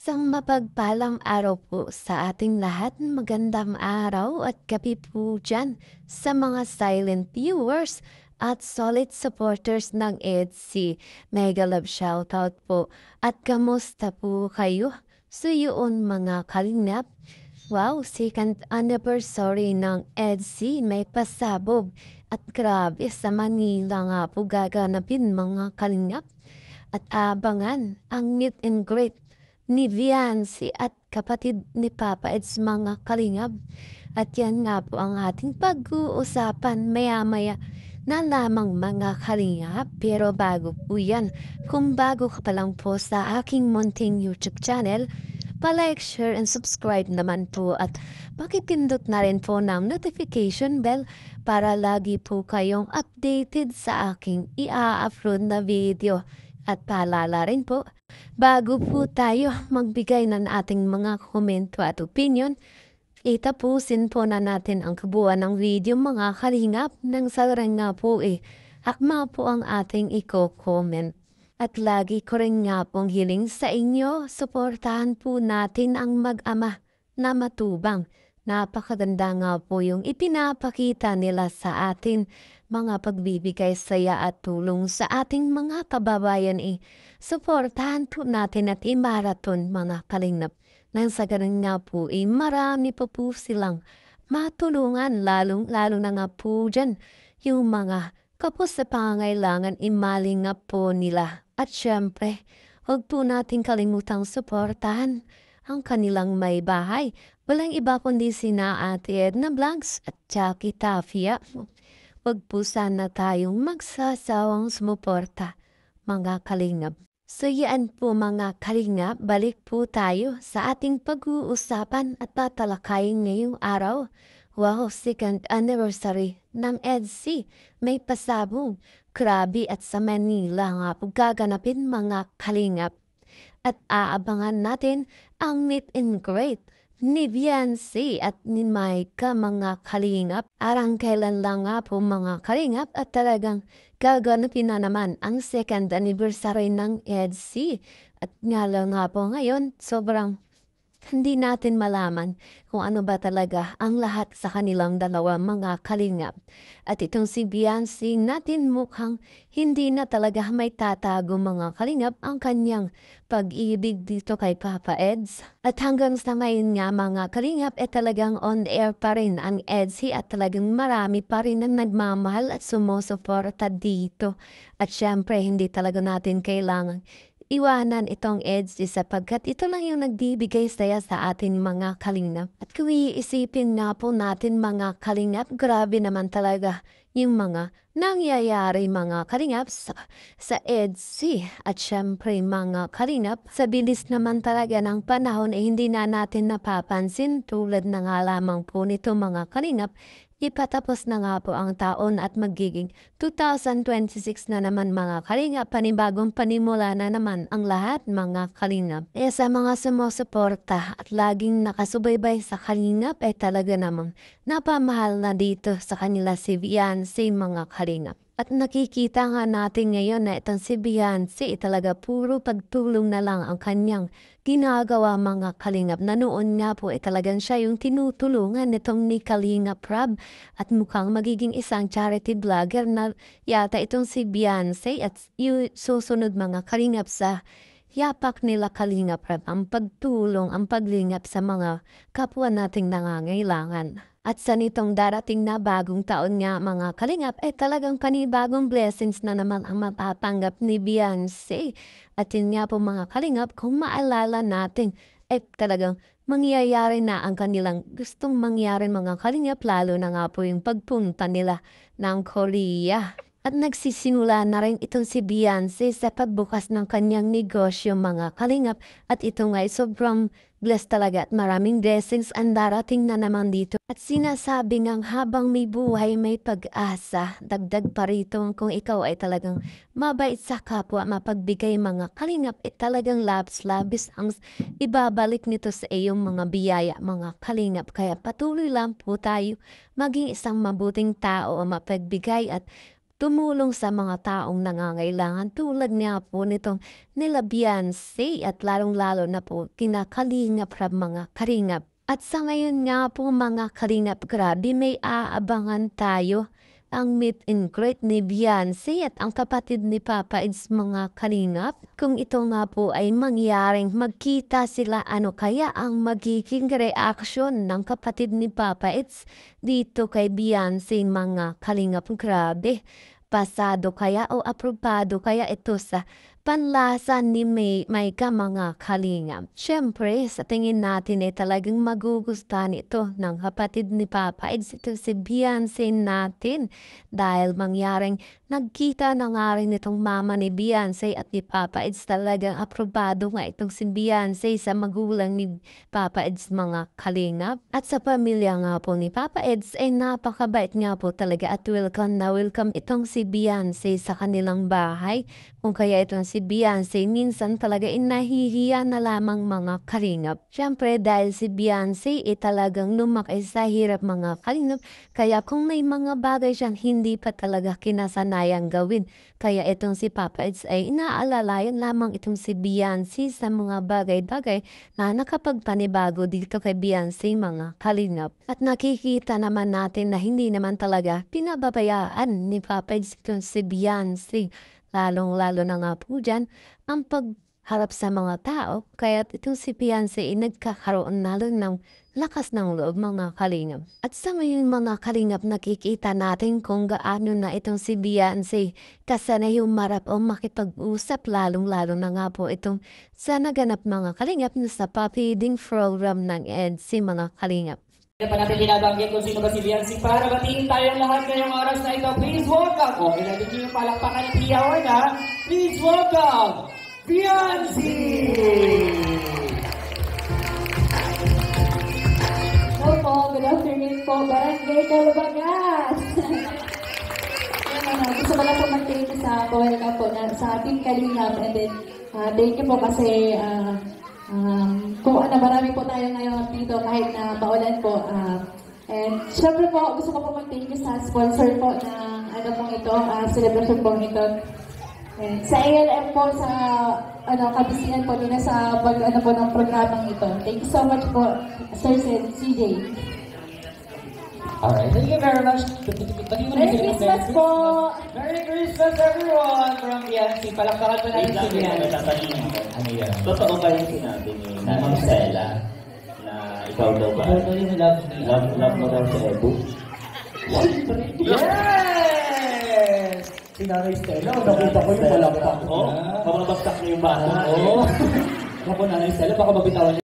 Isang mapagpalang araw po sa ating lahat. Magandang araw at gabi po dyan sa mga silent viewers at solid supporters ng EDC. Mega love shoutout po. At kamusta po kayo? So yun mga kalingap. Wow, second anniversary ng EDC may pasabog. At grabe sa Manila nga po gaganapin mga kalingap. At abangan ang meet and greet ni Viancy at kapatid ni Papa Eds mga kalingap. At yan nga po ang ating pag-uusapan maya-maya na lamang mga kalingap. Pero bago po yan, kung bago ka pa lang po sa aking munting YouTube channel, pa-like, share, and subscribe naman po at pakipindot na rin po ng notification bell para lagi po kayong updated sa aking i-upload na video. At paalala rin po, bago po tayo magbigay ng ating mga komento at opinion, itapusin po na natin ang kabuuan ng video mga kalingap nang sa nga po akma po ang ating i-comment. At lagi ko rin nga pong hiling sa inyo, suportahan po natin ang mag-ama na matubang. Napakaganda nga po yung ipinapakita nila sa atin, mga pagbibigay saya at tulong sa ating mga kababayan suportahan po natin at i-marathon mga kalingap. Nang sa ganun nga po marami po silang matulungan lalo na nga po dyan yung mga kapos sa pangangailangan imalingap po nila. At syempre, huwag po natin kalimutang suportahan ang kanilang may bahay. Walang iba kundi sina Ate Edna Blanks at Jackie Tafia. Huwag po sana tayong magsasawang sumuporta, mga kalingap. So yan po mga kalingap, balik po tayo sa ating pag-uusapan at tatalakayin ngayong araw. Wow, second anniversary ng EDC. May pasabog. Grabe at sa Manila nga po gaganapin mga kalingap. At aabangan natin ang meet and greet ni Viancy at ni Micah mga kalingap. Arang kailan lang nga po mga kalingap at talagang gaganapin na naman ang second anniversary ng EDC. At nga lang nga po ngayon, sobrang hindi natin malaman kung ano ba talaga ang lahat sa kanilang dalawa mga kalingap. At itong si Viancy natin mukhang hindi na talaga may tatago mga kalingap ang kanyang pag-ibig dito kay Papa Eds. At hanggang sa ngayon nga mga kalingap talagang on air pa rin ang EDC at talagang marami pa rin ang nagmamahal at sumusuporta dito. At syempre hindi talaga natin kailangan iwanan itong EDC sapagkat ito lang yung nagbibigay saya sa ating mga kalingap. At kung iisipin nga po natin mga kalingap, grabe naman talaga yung mga nangyayari mga kalingap sa EDC. At syempre mga kalingap, sa bilis naman talaga ng panahon hindi na natin napapansin tulad na nga lamang po nito mga kalingap. Ipatapos na nga po ang taon at magiging 2026 na naman mga kalingap. Panibagong panimula na naman ang lahat mga kalingap. Sa mga sumusuporta at laging nakasubaybay sa kalingap talaga namang napamahal na dito sa kanila si Viancy mga kalingap. At nakikita nga natin ngayon na itong si Viancy talaga puro pagtulong na lang ang kanyang ginagawa mga kalingap na noon nga po talagang siya yung tinutulungan nitong ni Kalingap Rab at mukhang magiging isang charity vlogger na yata itong si Viancy at yung susunod mga kalingap sa yapak nila Kalingap Rab ang pagtulong, ang paglingap sa mga kapwa nating nangangailangan. At sa nitong darating na bagong taon nga mga kalingap talagang panibagong blessings na naman ang matatanggap ni Viancy. At yun nga po mga kalingap, kung maalala natin talagang mangyayari na ang kanilang gustong mangyari mga kalingap lalo na nga po yung pagpunta nila ng Korea. At nagsisimula na rin itong si Viancy sa pagbukas ng kanyang negosyo mga kalingap at ito nga ay sobrang blessed talaga at maraming blessings ang darating na naman dito. At sinasabi ngang habang may buhay may pag-asa, dagdag pa rito kung ikaw ay talagang mabait sa kapwa, mapagbigay mga kalingap talagang labis ang ibabalik nito sa iyong mga biyaya mga kalingap. Kaya patuloy lang po tayo maging isang mabuting tao, mapagbigay at tumulong sa mga taong nangangailangan tulad nga po nitong nila Beyonce at lalong-lalo na po kina Kalingap Rab mga Kalingap. At sa ngayon nga po mga Kalingap, grabe may aabangan tayo ang meet and greet ni Beyonce at ang kapatid ni Papa Eds mga Kalingap. Kung ito nga po ay mangyaring magkita sila, ano kaya ang magiging reaksyon ng kapatid ni Papa Eds dito kay Beyonce mga Kalingap? Grabe, pasado kaya o aprobado kaya ito sa panlasa ni Maika mga Kalingap? Siyempre, sa tingin natin ay talagang magugustuhan ito ng kapatid ni Papa Eds, ito si Beyonce natin. Dahil mangyaring nagkita na nga rin itong mama ni Beyonce at ni Papa Eds, talagang aprobado nga itong si Beyonce sa magulang ni Papa Eds mga Kalingap. At sa pamilya nga po ni Papa Eds ay napakabait nga po talaga at welcome na welcome itong si Beyonce sa kanilang bahay. Kung kaya itong si Beyonce minsan talaga nahihiya na lamang mga Kalingap. Siyempre dahil si Beyonce ay talagang lumaki sa hirap mga Kalingap, kaya kung may mga bagay siyang hindi pa talaga kinasanayang gawin, kaya itong si Papa Eds ay inaalalayan lamang itong si Beyonce sa mga bagay-bagay na nakapagpanibago dito kay Beyonce mga Kalingap. At nakikita naman natin na hindi naman talaga pinababayaan ni Papa Eds itong si Beyonce. Lalong-lalo na nga po dyan ang pagharap sa mga tao, kaya itong si Beyonce ay nagkakaroon na rin ng lakas ng loob mga Kalingap. At sa ngayon mga Kalingap, nakikita natin kung gaano na itong si Beyonce kasanay humarap o makipag-usap, lalong-lalo na nga po itong sa naganap mga Kalingap na sa Papi Ding program ng EDC mga Kalingap. Hindi pa natin binabanggit kung sino ba si Beyonce. Para batiin tayong lahat ngayong oras na ito. Please welcome. O, ilagay niyo yung palakpakan ng Pia Orna. Please welcome, Beyonce! Hello po, good afternoon po, Barangay Calabagas! Gusto ko lang po mag-thank you sa welcome po sa Team Kalingap, and then thank you po kasi kung marami po tayo ngayon dito kahit na maulan po. And syempre po, gusto ko po mag-thank you sa sponsor po ng pong ito, celebration po ito. And sa ALM po, sa kabisihan po nila sa po ng programang ito. Thank you so much po, Sir CJ. Alright, thank you very much. Merry Christmas po! Merry Christmas everyone from Beyonce. Palakpakan po natin si Beyonce. Ano yan? Totoo ba yung sinabi ni Ma'am Stella na ikaw daw ba? Love mo daw si Ebu? Yes! Si Nanay Stella, nakita ko yung palakpak. Oo, mamabagsak niyo yung bato. Oo. Ako Nanay Stella, baka mabitawan niya.